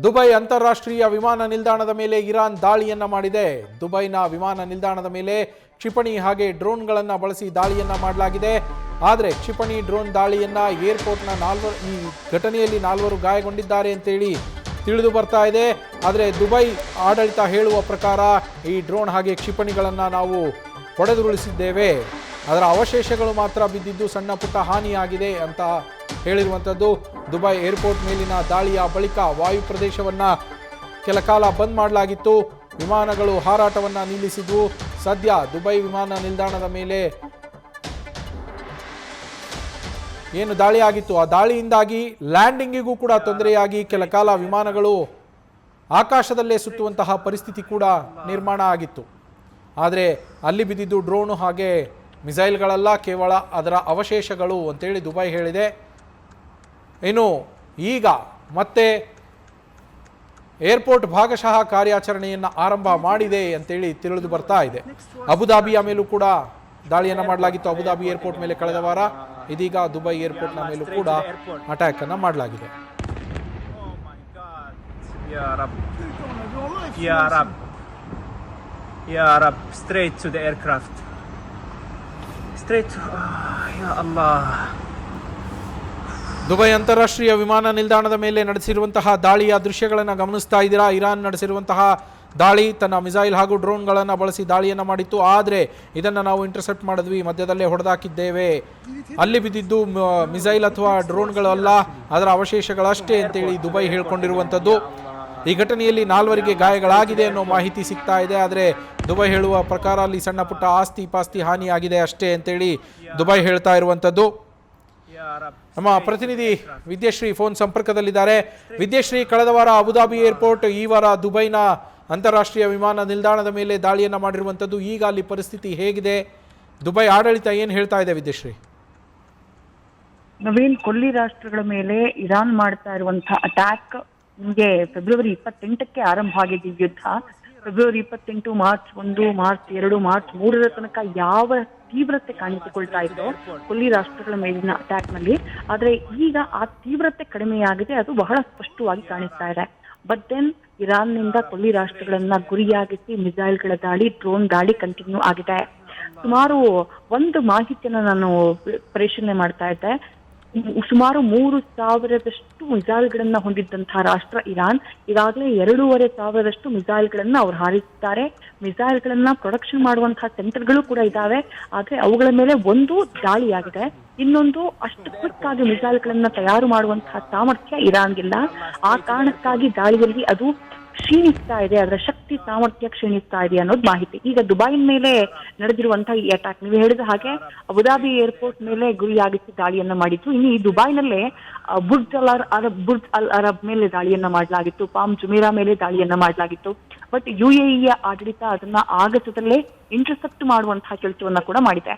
Dubai ಅಂತಾರಾಷ್ಟ್ರೀಯ ವಿಮಾನ ನಿಲ್ದಾಣದ ಮೇಲೆ ಇರಾನ್ ದಾಳಿಯನ್ನ ಮಾಡಿದೆ. ದುಬೈನ ವಿಮಾನ ನಿಲ್ದಾಣದ ಮೇಲೆ ಕ್ಷಿಪಣಿ ಹಾಗೆ ಡ್ರೋನ್ಗಳನ್ನು ಬಳಸಿ ದಾಳಿಯನ್ನ ಮಾಡಲಾಗಿದೆ. ಆದರೆ ಕ್ಷಿಪಣಿ ಡ್ರೋನ್ ದಾಳಿಯನ್ನ ಏರ್ಪೋರ್ಟ್ನ ಈ ಘಟನೆಯಲ್ಲಿ 4 ಗಾಯಗೊಂಡಿದ್ದಾರೆ ಅಂತೇಳಿ ತಿಳಿದು ಬರ್ತಾ ಇದೆ. ಆದರೆ ದುಬೈ ಆಡಳಿತ ಹೇಳುವ ಪ್ರಕಾರ ಈ ಡ್ರೋನ್ ಹಾಗೆ ಕ್ಷಿಪಣಿಗಳನ್ನು ನಾವು ಹೊಡೆದುರುಳಿಸಿದ್ದೇವೆ, ಅದರ ಅವಶೇಷಗಳು ಮಾತ್ರ ಬಿದ್ದಿದ್ದು ಸಣ್ಣ ಪುಟ್ಟ ಹಾನಿಯಾಗಿದೆ ಅಂತ ಹೇಳಿರುವಂಥದ್ದು. ದುಬೈ ಏರ್ಪೋರ್ಟ್ ಮೇಲಿನ ದಾಳಿಯ ಬಳಿಕ ವಾಯು ಪ್ರದೇಶವನ್ನು ಕೆಲ ಕಾಲ ಬಂದ್ ಮಾಡಲಾಗಿತ್ತು. ವಿಮಾನಗಳು ಹಾರಾಟವನ್ನು ನಿಲ್ಲಿಸಿದ್ವು. ಸದ್ಯ ದುಬೈ ವಿಮಾನ ನಿಲ್ದಾಣದ ಮೇಲೆ ಏನು ದಾಳಿಯಾಗಿತ್ತು, ಆ ದಾಳಿಯಿಂದಾಗಿ ಲ್ಯಾಂಡಿಂಗಿಗೂ ಕೂಡ ತೊಂದರೆಯಾಗಿ ಕೆಲ ಕಾಲ ವಿಮಾನಗಳು ಆಕಾಶದಲ್ಲೇ ಸುತ್ತುವಂತಹ ಪರಿಸ್ಥಿತಿ ಕೂಡ ನಿರ್ಮಾಣ ಆಗಿತ್ತು. ಆದರೆ ಅಲ್ಲಿ ಬಿದ್ದಿದ್ದು ಡ್ರೋನು ಹಾಗೆ ಮಿಸೈಲ್ಗಳಲ್ಲ, ಕೇವಲ ಅದರ ಅವಶೇಷಗಳು ಅಂತೇಳಿ ದುಬೈ ಹೇಳಿದೆ. ಇನ್ನು ಈಗ ಮತ್ತೆ ಏರ್ಪೋರ್ಟ್ ಭಾಗಶಃ ಕಾರ್ಯಾಚರಣೆಯನ್ನು ಆರಂಭ ಮಾಡಿದೆ ಅಂತೇಳಿ ತಿಳಿದು ಬರ್ತಾ ಇದೆ. ಅಬುದಾಬಿಯ ಮೇಲೂ ಕೂಡ ದಾಳಿಯನ್ನು ಮಾಡಲಾಗಿತ್ತು. ಅಬುದಾಬಿ ಏರ್ಪೋರ್ಟ್ ಮೇಲೆ ಕಳೆದ ವಾರ, ಇದೀಗ ದುಬೈ ಏರ್ಪೋರ್ಟ್ನ ಮೇಲೂ ಕೂಡ ಅಟ್ಯಾಕ್ ಅನ್ನು ಮಾಡಲಾಗಿದೆ. Straight to the aircraft. Straight to... Ya Allah. Dubai ಅಂತಾರಾಷ್ಟ್ರೀಯ ವಿಮಾನ ನಿಲ್ದಾಣದ ಮೇಲೆ ನಡೆಸಿರುವಂತಹ ದಾಳಿಯ ದೃಶ್ಯಗಳನ್ನು ಗಮನಿಸ್ತಾ ಇದ್ದೀರಾ. ಇರಾನ್ ನಡೆಸಿರುವಂತಹ ದಾಳಿ ತನ್ನ ಮಿಸೈಲ್ ಹಾಗೂ ಡ್ರೋನ್ಗಳನ್ನು ಬಳಸಿ ದಾಳಿಯನ್ನು ಮಾಡಿತ್ತು. ಆದರೆ ಇದನ್ನು ನಾವು ಇಂಟರ್ಸೆಪ್ಟ್ ಮಾಡಿದ್ವಿ, ಮಧ್ಯದಲ್ಲೇ ಹೊಡೆದಾಕಿದ್ದೇವೆ. ಅಲ್ಲಿ ಬಿದ್ದಿದ್ದು ಮಿಸೈಲ್ ಅಥವಾ ಡ್ರೋನ್ಗಳಲ್ಲ, ಅದರ ಅವಶೇಷಗಳಷ್ಟೇ ಅಂತೇಳಿ ದುಬೈ ಹೇಳ್ಕೊಂಡಿರುವಂಥದ್ದು. ಈ ಘಟನೆಯಲ್ಲಿ 4 ಗಾಯಗಳಾಗಿದೆ ಅನ್ನೋ ಮಾಹಿತಿ ಸಿಗ್ತಾ ಇದೆ. ಆದರೆ ದುಬೈ ಹೇಳುವ ಪ್ರಕಾರ ಅಲ್ಲಿ ಸಣ್ಣ ಪುಟ್ಟ ಆಸ್ತಿ ಪಾಸ್ತಿ ಹಾನಿಯಾಗಿದೆ ಅಷ್ಟೇ ಅಂತೇಳಿ ದುಬೈ ಹೇಳ್ತಾ ಇರುವಂಥದ್ದು. ನಮ್ಮ ಪ್ರತಿನಿಧಿ ವಿದ್ಯಾಶ್ರೀ ಫೋನ್ ಸಂಪರ್ಕದಲ್ಲಿದ್ದಾರೆ. ವಿದ್ಯಾಶ್ರೀ, ಕಳೆದ ವಾರ ಅಬುದಾಬಿ ಏರ್ಪೋರ್ಟ್, ಈ ವಾರ ದುಬೈನ ಅಂತಾರಾಷ್ಟ್ರೀಯ ವಿಮಾನ ನಿಲ್ದಾಣದ ಮೇಲೆ ದಾಳಿಯನ್ನು ಮಾಡಿರುವಂಥದ್ದು. ಈಗ ಅಲ್ಲಿ ಪರಿಸ್ಥಿತಿ ಹೇಗಿದೆ? ದುಬೈ ಆಡಳಿತ ಏನು ಹೇಳ್ತಾ ಇದೆ ವಿದ್ಯಾಶ್ರೀ? ನವೀನ್, ಕೊಲ್ಲಿ ರಾಷ್ಟ್ರಗಳ ಮೇಲೆ ಇರಾನ್ ಮಾಡ್ತಾ ಇರುವಂತಹ ಅಟ್ಯಾಕ್ ನಿಮಗೆ ಫೆಬ್ರವರಿ 28ಕ್ಕೆ ಆರಂಭ ಆಗಿದ್ದ ಯುದ್ಧ. ಫೆಬ್ರವರಿ 28, ಮಾರ್ಚ್ 1, ಮಾರ್ಚ್ 2, ಮಾರ್ಚ್ 3ರ ತನಕ ಯಾವ ತೀವ್ರತೆ ಕಾಣಿಸಿಕೊಳ್ತಾ ಇತ್ತು ಕೊಲ್ಲಿ ರಾಷ್ಟ್ರಗಳ ಮೇಲಿನ ಅಟ್ಯಾಕ್ ನಲ್ಲಿ. ಆದ್ರೆ ಈಗ ಆ ತೀವ್ರತೆ ಕಡಿಮೆಯಾಗಿದೆ, ಅದು ಬಹಳ ಸ್ಪಷ್ಟವಾಗಿ ಕಾಣಿಸ್ತಾ ಇದೆ. ಬಟ್ ದೆನ್ ಇರಾನ್ ನಿಂದ ಕೊಲ್ಲಿ ರಾಷ್ಟ್ರಗಳನ್ನ ಗುರಿಯಾಗಿಸಿ ಮಿಸೈಲ್ಗಳ ದಾಳಿ, ಡ್ರೋನ್ ದಾಳಿ ಕಂಟಿನ್ಯೂ ಆಗಿದೆ. ಸುಮಾರು ಒಂದು ಮಾಹಿತಿಯನ್ನ ನಾನು ಪರಿಶೀಲನೆ ಮಾಡ್ತಾ ಇದ್ದೆ. ಸುಮಾರು 3,000ದಷ್ಟು ಮಿಸೈಲ್ಗಳನ್ನ ಹೊಂದಿದ್ದಂತಹ ರಾಷ್ಟ್ರ ಇರಾನ್ ಈಗಾಗಲೇ 2,500ದಷ್ಟು ಮಿಸೈಲ್ಗಳನ್ನ ಅವ್ರು ಹಾರಿಸಿದ್ದಾರೆ. ಮಿಸೈಲ್ಗಳನ್ನ ಪ್ರೊಡಕ್ಷನ್ ಮಾಡುವಂತಹ ಸೆಂಟರ್ಗಳು ಕೂಡ ಇದಾವೆ. ಆದ್ರೆ ಅವುಗಳ ಮೇಲೆ ಒಂದು ದಾಳಿಯಾಗಿದೆ, ಇನ್ನೊಂದು ಅಷ್ಟು ಕ್ವಿಕ್ ಆಗಿ ಮಿಸೈಲ್ಗಳನ್ನ ತಯಾರು ಮಾಡುವಂತಹ ಸಾಮರ್ಥ್ಯ ಇರಾನ್ಗಿಲ್ಲ. ಆ ಕಾರಣಕ್ಕಾಗಿ ದಾಳಿಯಲ್ಲಿ ಅದು ಕ್ಷೀಣಿಸ್ತಾ ಇದೆ, ಅದರ ಶಕ್ತಿ ಸಾಮರ್ಥ್ಯ ಕ್ಷೀಣಿಸ್ತಾ ಇದೆ ಅನ್ನೋದು ಮಾಹಿತಿ. ಈಗ ದುಬೈ ಮೇಲೆ ನಡೆದಿರುವಂತಹ ಈ ಅಟ್ಯಾಕ್, ನೀವು ಹೇಳಿದ ಹಾಗೆ ಅಬುದಾಬಿ ಏರ್ಪೋರ್ಟ್ ಮೇಲೆ ಗುರಿಯಾಗಿಸಿ ದಾಳಿಯನ್ನ ಮಾಡಿದ್ರು. ಇನ್ನು ಈ ದುಬೈನಲ್ಲೇ ಬುರ್ಜ್ ಅಲ್ ಅರಬ್ ಮೇಲೆ ದಾಳಿಯನ್ನ ಮಾಡಲಾಗಿತ್ತು, ಪಾಮ್ ಜುಮೇರಾ ಮೇಲೆ ದಾಳಿಯನ್ನ ಮಾಡಲಾಗಿತ್ತು. ಬಟ್ UAEಯ ಆಡಳಿತ ಅದನ್ನ ಆಗಸದಲ್ಲೇ ಇಂಟರ್ಸೆಪ್ಟ್ ಮಾಡುವಂತಹ ಕೆಲಸವನ್ನ ಕೂಡ ಮಾಡಿದೆ.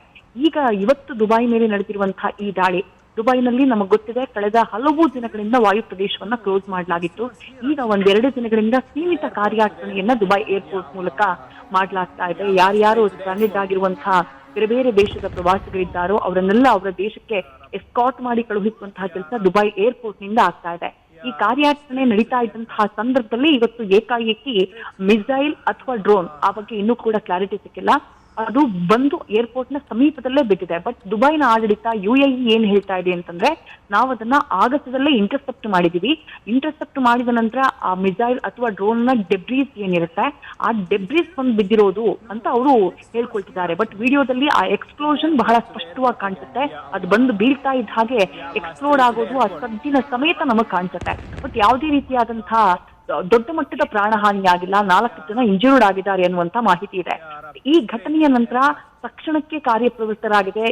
ಈಗ ಇವತ್ತು ದುಬೈ ಮೇಲೆ ನಡೆದಿರುವಂತಹ ಈ ದಾಳಿ, ದುಬೈನಲ್ಲಿ ನಮಗೆ ಗೊತ್ತಿದೆ ಕಳೆದ ಹಲವು ದಿನಗಳಿಂದ ವಾಯು ಪ್ರದೇಶವನ್ನ ಕ್ಲೋಸ್ ಮಾಡಲಾಗಿತ್ತು. ಈಗ 1-2 ದಿನಗಳಿಂದ ಸೀಮಿತ ಕಾರ್ಯಾಚರಣೆಯನ್ನ ದುಬೈ ಏರ್ಪೋರ್ಟ್ ಮೂಲಕ ಮಾಡಲಾಗ್ತಾ ಇದೆ. ಯಾರ್ಯಾರು ಸ್ಟ್ರಾಂಡೆಡ್ ಆಗಿರುವಂತಹ ಬೇರೆ ಬೇರೆ ದೇಶದ ಪ್ರವಾಸಿಗರಿದ್ದಾರೋ ಅವರನ್ನೆಲ್ಲ ಅವರ ದೇಶಕ್ಕೆ ಎಸ್ಕಾಟ್ ಮಾಡಿ ಕಳುಹಿಸುವಂತಹ ಕೆಲಸ ದುಬೈ ಏರ್ಪೋರ್ಟ್ ನಿಂದ ಆಗ್ತಾ ಇದೆ. ಈ ಕಾರ್ಯಾಚರಣೆ ನಡೀತಾ ಇದ್ದಂತಹ ಸಂದರ್ಭದಲ್ಲಿ ಇವತ್ತು ಏಕಾಏಕಿ ಮಿಸೈಲ್ ಅಥವಾ ಡ್ರೋನ್, ಆ ಬಗ್ಗೆ ಇನ್ನೂ ಕೂಡ ಕ್ಲಾರಿಟಿ ಸಿಕ್ಕಿಲ್ಲ, ಅದು ಬಂದು ಏರ್ಪೋರ್ಟ್ ನ ಸಮೀಪದಲ್ಲೇ ಬಿದ್ದಿದೆ. ಬಟ್ ದುಬೈನ ಆಡಳಿತ UAE ಏನ್ ಹೇಳ್ತಾ ಇದೆ ಅಂತಂದ್ರೆ, ನಾವು ಅದನ್ನ ಆಗಸದಲ್ಲೇ ಇಂಟರ್ಸೆಪ್ಟ್ ಮಾಡಿದೀವಿ. ಇಂಟರ್ಸೆಪ್ಟ್ ಮಾಡಿದ ನಂತರ ಆ ಮಿಸೈಲ್ ಅಥವಾ ಡ್ರೋನ್ ನ ಡೆಬ್ರೀಸ್ ಏನಿರುತ್ತೆ, ಆ ಡೆಬ್ರೀಸ್ ಬಂದು ಬಿದ್ದಿರೋದು ಅಂತ ಅವರು ಹೇಳ್ಕೊಳ್ತಿದ್ದಾರೆ. ಬಟ್ ವಿಡಿಯೋದಲ್ಲಿ ಆ ಎಕ್ಸ್ಪ್ಲೋಷನ್ ಬಹಳ ಸ್ಪಷ್ಟವಾಗಿ ಕಾಣಿಸುತ್ತೆ. ಅದು ಬಂದು ಬೀಳ್ತಾ ಇದ್ದ ಹಾಗೆ ಎಕ್ಸ್ಪ್ಲೋಡ್ ಆಗೋದು ಆ ಸದ್ದಿನ ಸಮೇತ ನಮಗ್ ಕಾಣಿಸುತ್ತೆ. ಬಟ್ ಯಾವುದೇ ರೀತಿಯಾದಂತಹ ದೊಡ್ಡ ಮಟ್ಟದ ಪ್ರಾಣಹಾನಿ ಆಗಿಲ್ಲ, 4 ಜನ ಇಂಜೂರ್ಡ್ ಆಗಿದ್ದಾರೆ ಅನ್ನುವಂತ ಮಾಹಿತಿ ಇದೆ. ಈ ಘಟನೆಯ ನಂತರ ತಕ್ಷಣಕ್ಕೆ ಕಾರ್ಯಪ್ರವೃತ್ತರಾಗಿದೆ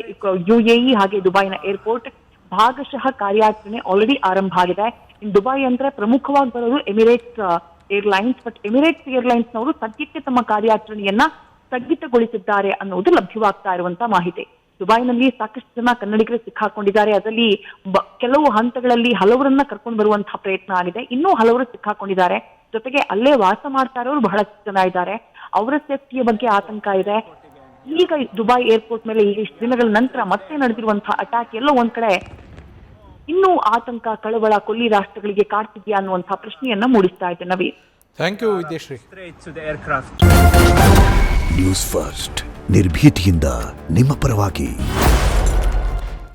UAE ಹಾಗೆ ದುಬೈನ ಏರ್ಪೋರ್ಟ್. ಭಾಗಶಃ ಕಾರ್ಯಾಚರಣೆ ಆಲ್ರೆಡಿ ಆರಂಭ ಆಗಿದೆ. ಇನ್ನು ದುಬೈ ಅಂದ್ರೆ ಪ್ರಮುಖವಾಗಿ ಬರೋದು Emirates airlines. But Emirates airlines ನವರು ಸದ್ಯಕ್ಕೆ ತಮ್ಮ ಕಾರ್ಯಾಚರಣೆಯನ್ನ ಸ್ಥಗಿತಗೊಳಿಸಿದ್ದಾರೆ ಅನ್ನೋದು ಲಭ್ಯವಾಗ್ತಾ ಇರುವಂತಹ ಮಾಹಿತಿ. ದುಬೈನಲ್ಲಿ ಸಾಕಷ್ಟು ಜನ ಕನ್ನಡಿಗರು ಸಿಕ್ಕಾಕೊಂಡಿದ್ದಾರೆ. ಅದರಲ್ಲಿ ಕೆಲವು ಹಂತಗಳಲ್ಲಿ ಹಲವರನ್ನ ಕರ್ಕೊಂಡು ಬರುವಂತಹ ಪ್ರಯತ್ನ ಆಗಿದೆ, ಇನ್ನೂ ಹಲವರು ಸಿಕ್ಕಾಕೊಂಡಿದ್ದಾರೆ. ಜೊತೆಗೆ ಅಲ್ಲೇ ವಾಸ ಮಾಡ್ತಾ ಇರೋರು ಬಹಳಷ್ಟು ಜನ ಇದ್ದಾರೆ, ಅವರ ಸೇಫ್ಟಿಯ ಬಗ್ಗೆ ಆತಂಕ ಇದೆ. ಈಗ ದುಬೈ ಏರ್ಪೋರ್ಟ್ ಮೇಲೆ ಈಗ ಇಷ್ಟು ದಿನಗಳ ನಂತರ ಮತ್ತೆ ನಡೆದಿರುವಂತಹ ಅಟ್ಯಾಕ್ ಎಲ್ಲೋ ಒಂದ್ ಕಡೆ ಇನ್ನೂ ಆತಂಕ, ಕಳವಳ ಕೊಲ್ಲಿ ರಾಷ್ಟ್ರಗಳಿಗೆ ಕಾಡ್ತಿದ್ಯಾ ಅನ್ನುವಂತಹ ಪ್ರಶ್ನೆಯನ್ನ ಮೂಡಿಸ್ತಾ ಇದೆ Naveen. Thank you Vidyashree. Straight to the aircraft. News first ನಿರ್ಭೀತಿಯಿಂದ ನಿಮ್ಮ ಪರವಾಗಿ.